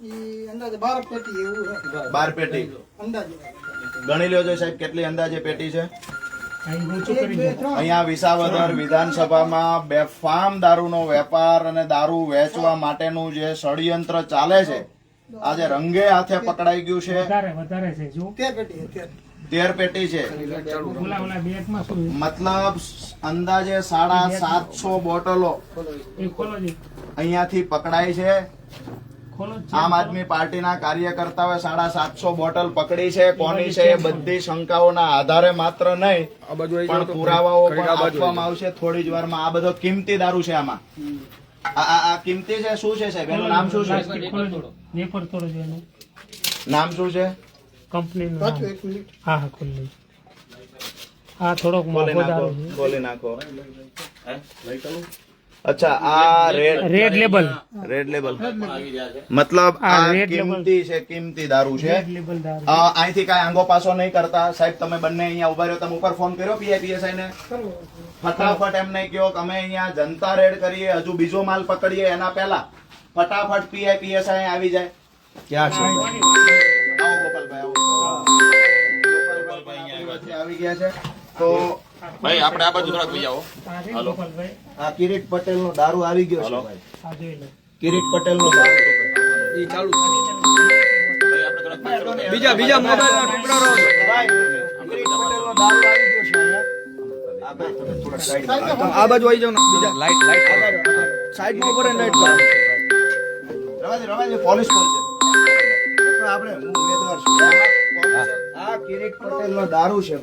ઈ અંદાજે 12 પેટી એવું છે. 12 પેટી અંદાજે ગણી લ્યો સાહેબ કેટલી અંદાજે પેટી છે? એક, બે, ત્રણ. અહીંયા વિસાવદર વિધાનસભામાં બેફામ દારૂનો વેપાર અને દારૂ વેચવા માટેનું જે ષડયંત્ર ચાલે છે આજે રંગે હાથે પકડાઈ ગયું છે. વધારે છે જો 13 પેટી છે, 13 પેટી છે. ઓલા બેગમાં શું મતલબ અંદાજે 750 બોટલો એ ખોલો જી અહીંયાથી પકડાઈ છે. ખોલો આમ આદમી પાર્ટીના કાર્યકર્તાઓએ 750 બોટલ પકડી છે. કોની છે એ બધી શંકાઓના આધારે માત્ર નહીં પણ પુરાવાઓ પણ આપવામાં આવશે થોડી જ વારમાં. આ બધો કિંમતી દારૂ છે. આમાં આ કિંમતી છે. શું છે સાહેબ એનું નામ શું છે? વેફર થોડો જો એનું નામ શું છે? કંપનીનું પાછું નામ. એક મિનિટ. હા હા ખોલી આ થોડોક બોલી મોંઘો નાખો દારૂ છે બોલી નાખો. અચ્છા આ રેડ લેબલ રેડ લેબલ મતલબ આ આ red label. કિંમતી છે. કિંમતી દારૂ છે. રેડ લેબલ દારૂ અહીંથી કાંઈ આંગો પાછો નહીં કરતા સાહેબ. તમે બંને અહીંયા ઉભા રહ્યો. તમે ઉપર ફોન કર્યો પીઆઈપીએસઆઈ ને? ફટાફટ એમ નહીં કહો કે અમે અહીંયા જનતા રેડ કરીએ હજુ બીજો માલ પકડીએ એના પહેલા ફટાફટ પીઆઈપીએસઆઈ આવી જાય. ક્યાં છે? આવો ગોપાલભાઈ આવો. ગોપાલભાઈ આવી ગયા છે. તો ભાઈ આપણે આ બાજુ થોડાક લઈ આવો. આ છે ગોપાલભાઈ આ કિરીટ પટેલ નો દારૂ આવી ગયો છે ભાઈ. આ જોઈ લો કિરીટ પટેલ નો દારૂ બીજા મોબાઈલ ના ટુકડા રહો. ભાઈ, કિરીટ પટેલ નો દારૂ આવી ગયો છે અહીંયા. આ ભાઈ તમે થોડા સાઈડ આ બાજુ આવી જાવ ને બીજા લાઈટ સાઈડ માં ઉપર લાઈટ રવાજી પોલીસ કોલ છે તો આપણે હું ઉમેદવાર છું. આ કિરીટ પટેલ નો દારૂ છે